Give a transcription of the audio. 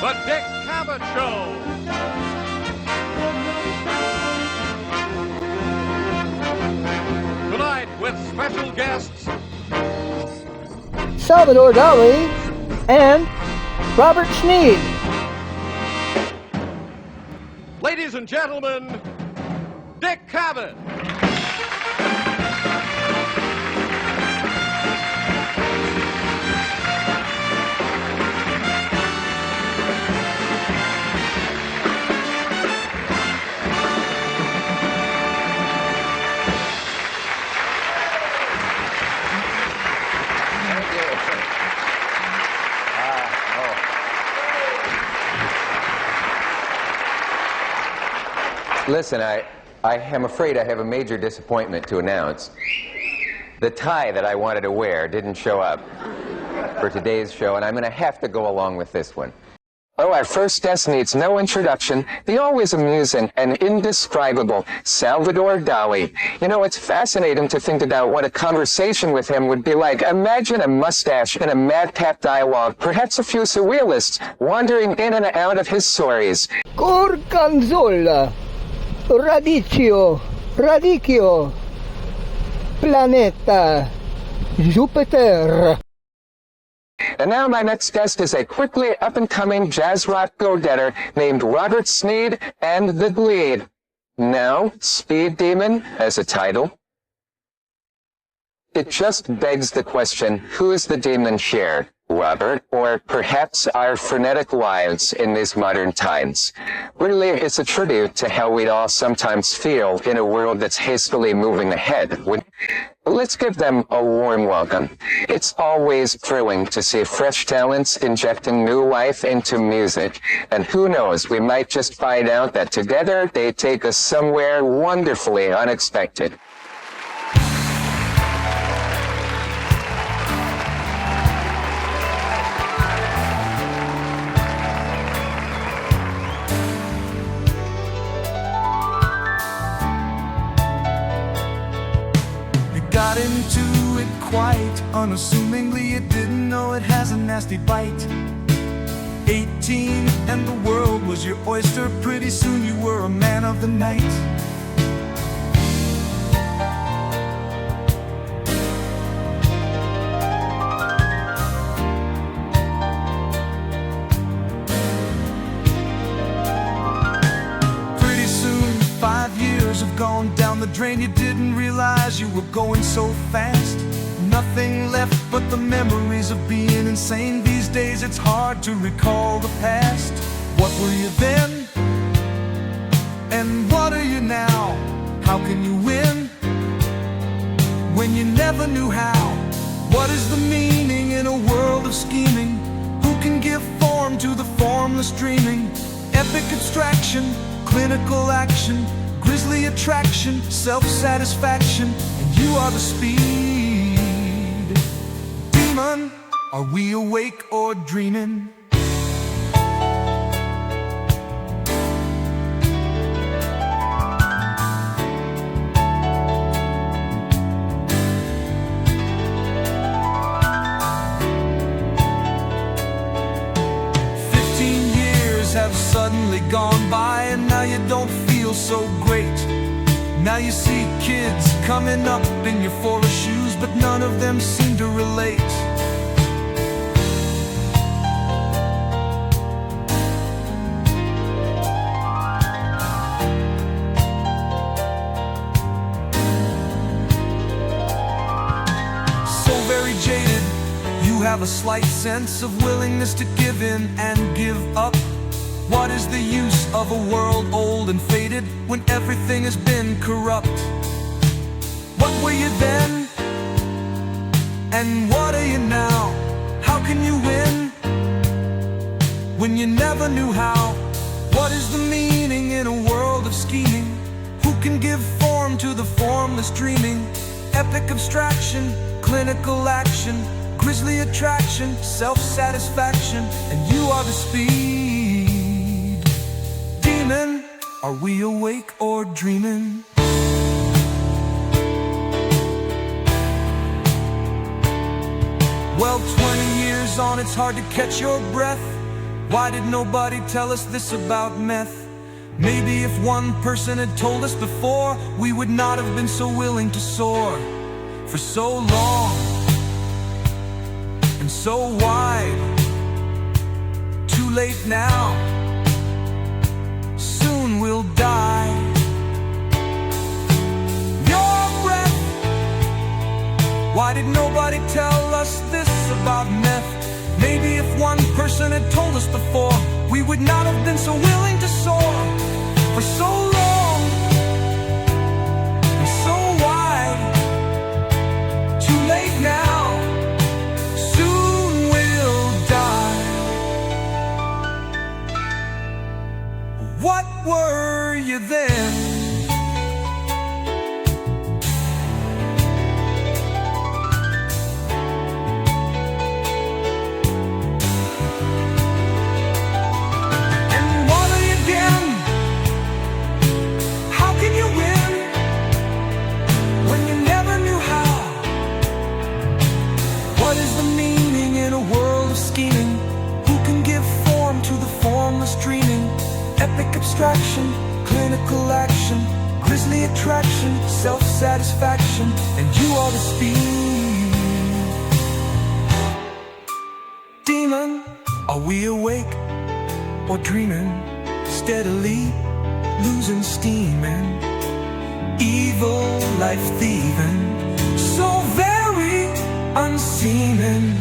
The Dick Cavett Show. Tonight with special guests Salvador Dali and Robert Sneed. Ladies and gentlemen, Dick Cavett. Listen, I am afraid I have a major disappointment to announce. The tie that I wanted to wear didn't show up for today's show, and I'm going to have to go along with this one. Oh, our first guest needs no introduction. The always amusing and indescribable Salvador Dali. You know, it's fascinating to think about what a conversation with him would be like. Imagine a mustache and a madcap dialogue, perhaps a few surrealists wandering in and out of his stories. Gorgonzola, Radicchio, Planeta, Jupiter. And now my next guest is a quickly up-and-coming jazz rock go-getter named Robert Sneed and the Bleed. Now, Speed Demon as a title. It just begs the question, who is the demon here? Robert, or perhaps our frenetic lives in these modern times. Really, it's a tribute to how we'd all sometimes feel in a world that's hastily moving ahead. Let's give them a warm welcome. It's always thrilling to see fresh talents injecting new life into music. And who knows, we might just find out that together they take us somewhere wonderfully unexpected. Got into it quite unassumingly. It didn't know it has a nasty bite. 18 and the world was your oyster. Pretty soon you were a man of the night. Pretty soon 5 years have gone down the drain. You didn't realize you were going so fast. Nothing left but the memories of being insane. These days it's hard to recall the past. What were you then? And what are you now? How can you win when you never knew how? What is the meaning in a world of scheming? Who can give form to the formless dreaming? Epic abstraction, clinical action, grisly attraction, self-satisfaction, and you are the speed demon. Are we awake or dreaming? Have suddenly gone by, and now you don't feel so great. Now you see kids coming up in your forest shoes, but none of them seem to relate. So very jaded, you have a slight sense of willingness to give in and give up. What is the use of a world old and faded when everything has been corrupt? What were you then? And what are you now? How can you win when you never knew how? What is the meaning in a world of scheming? Who can give form to the formless dreaming? Epic abstraction, clinical action, grisly attraction, self-satisfaction, and you are the speed. Are we awake or dreaming? Well, 20 years on, it's hard to catch your breath. Why did nobody tell us this about meth? Maybe if one person had told us before, we would not have been so willing to soar for so long and so wide. Too late now, soon we'll die. Your breath. Why did nobody tell us this about meth? Maybe if one person had told us before, we would not have been so willing to soar for so long and so wide. Too late now, soon we'll die. What were you then? Epic abstraction, clinical action, grisly attraction, self-satisfaction, and you are the speed. Demon, are we awake or dreaming? Steadily losing steam and evil life thieving, so very unseeming.